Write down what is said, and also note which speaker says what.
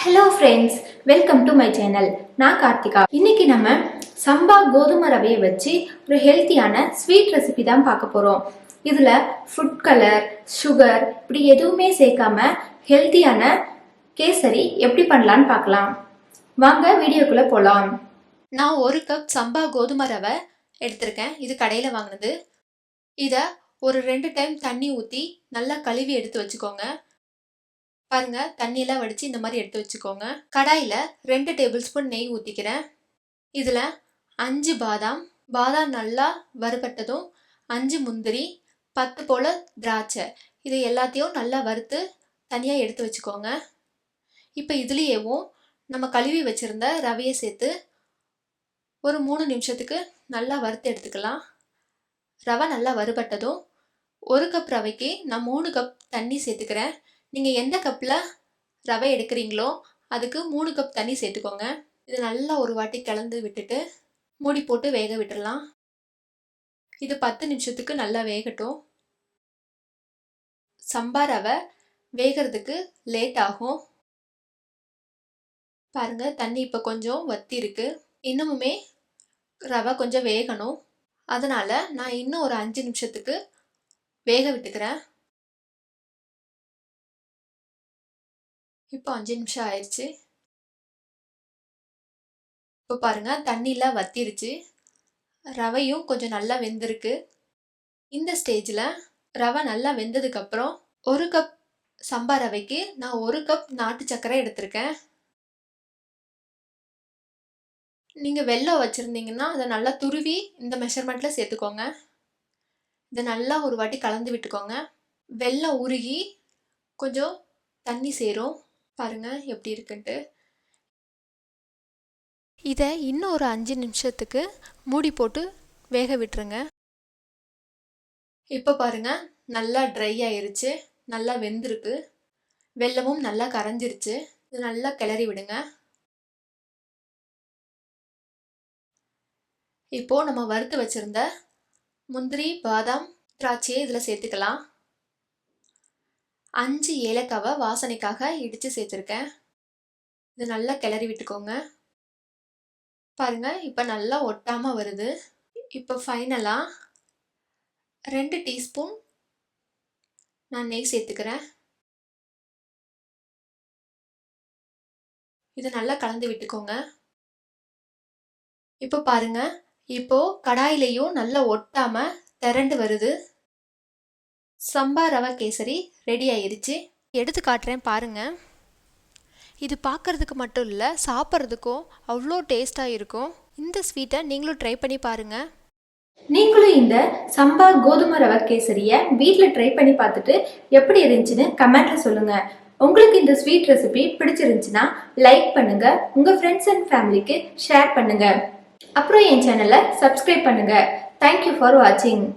Speaker 1: Hello friends, welcome to my channel. நான் கார்த்திகா. இன்னைக்கு நம்ம சம்பா கோதுமை ரவையை வச்சு ஒரு ஹெல்த்தியான ஸ்வீட் ரெசிபி தான் பார்க்க போகிறோம். இதில் ஃபுட் கலர், சுகர் இப்படி எதுவுமே சேர்க்காம ஹெல்த்தியான கேசரி எப்படி பண்ணலான்னு பார்க்கலாம். வாங்க வீடியோக்குள்ளே போகலாம். நான் 1 கப் சம்பா கோதுமை ரவை எடுத்திருக்கேன். இது கடையில் வாங்கினது. இதை ஒரு 2 டைம் தண்ணி ஊற்றி நல்லா கழுவி எடுத்து வச்சுக்கோங்க. பாருங்க, தண்ணியெல்லாம் வடித்து இந்த மாதிரி எடுத்து வச்சுக்கோங்க. கடாயில் 2 டேபிள் ஸ்பூன் நெய் ஊற்றிக்கிறேன். இதில் 5 பாதாம் நல்லா வறுபட்டதும், 5 முந்திரி, 10 போல் திராட்சை, இது எல்லாத்தையும் நல்லா வறுத்து தனியாக எடுத்து வச்சுக்கோங்க. இப்போ இதுலேயேவும் நம்ம கழுவி வச்சுருந்த ரவையை சேர்த்து ஒரு 3 நிமிஷத்துக்கு நல்லா வறுத்து எடுத்துக்கலாம். ரவை நல்லா வறுபட்டதும் 1 கப் ரவைக்கு நான் 3 கப் தண்ணி சேர்த்துக்கிறேன். நீங்கள் எந்த கப்பில் ரவை எடுக்கிறீங்களோ அதுக்கு 3 கப் தண்ணி சேர்த்துக்கோங்க. இது நல்லா ஒரு வாட்டி கலந்து விட்டுட்டு மூடி போட்டு வேக விட்டுடலாம். இது 10 நிமிஷத்துக்கு நல்லா வேகட்டும். சம்பா ரவை வேகிறதுக்கு லேட் ஆகும். பாருங்கள், தண்ணி இப்போ கொஞ்சம் வத்தி இருக்கு. இன்னமுமே ரவை கொஞ்சம் வேகணும். அதனால் நான் இன்னும் ஒரு 5 நிமிஷத்துக்கு வேக விட்டுக்கிறேன். இப்போ 5 நிமிஷம் ஆயிடுச்சு. இப்போ பாருங்கள், தண்ணியெலாம் வத்திருச்சு. ரவையும் கொஞ்சம் நல்லா வெந்திருக்கு. இந்த ஸ்டேஜில் ரவை நல்லா வெந்ததுக்கப்புறம் 1 கப் சம்பா ரவைக்கு நான் 1 கப் நாட்டு சர்க்கரை எடுத்திருக்கேன். நீங்கள் வெல்லம் வச்சுருந்தீங்கன்னா அதை நல்லா துருவி இந்த மெஷர்மெண்ட்டில் சேர்த்துக்கோங்க. இதை நல்லா ஒரு வாட்டி கலந்து விட்டுக்கோங்க. வெல்லம் உருகி கொஞ்சம் தண்ணி சேரும். பாருங்கள் எப்படி இருக்குன்ட்டு. இதை இன்னும் ஒரு 5 நிமிஷத்துக்கு மூடி போட்டு வேக விட்டுருங்க. இப்போ பாருங்கள், நல்லா ட்ரை ஆயிருச்சு, நல்லா வெந்திருக்கு. வெல்லமும் நல்லா கரைஞ்சிருச்சு. இது நல்லா கிளறி விடுங்க. இப்போது நம்ம வறுத்து வச்சுருந்த முந்திரி, பாதாம், திராட்சையை இதில் சேர்த்துக்கலாம். 5 ஏலக்காவை வாசனைக்காக இடித்து சேர்த்துருக்கேன். இது நல்லா கிளறி விட்டுக்கோங்க. பாருங்கள், இப்போ நல்லா ஒட்டாமல் வருது. இப்போ ஃபைனலாக 2 டீஸ்பூன் நான் நெய் சேர்த்துக்கிறேன். இதை நல்லா கலந்து விட்டுக்கோங்க. இப்போ பாருங்கள், இப்போது கடாயிலையும் நல்லா ஒட்டாமல் திரண்டு வருது. சம்பா ரவை கேசரி ரெடி ஆயிடுச்சு. எடுத்து காட்டுறேன் பாருங்கள். இது பார்க்குறதுக்கு மட்டும் இல்லை, சாப்பிட்றதுக்கும் அவ்வளோ டேஸ்ட்டாக இருக்கும். இந்த ஸ்வீட்டை நீங்களும் ட்ரை பண்ணி பாருங்கள். நீங்களும் இந்த சம்பா கோதுமை ரவை கேசரியை வீட்டில் ட்ரை பண்ணி பார்த்துட்டு எப்படி இருந்துச்சுன்னு கமெண்ட்டில் சொல்லுங்கள். உங்களுக்கு இந்த ஸ்வீட் ரெசிபி பிடிச்சிருந்துச்சுன்னா லைக் பண்ணுங்கள், உங்கள் ஃப்ரெண்ட்ஸ் அண்ட் ஃபேமிலிக்கு ஷேர் பண்ணுங்கள். அப்புறம் என் சேனலை சப்ஸ்கிரைப் பண்ணுங்கள். தேங்க்யூ ஃபார் வாட்சிங்.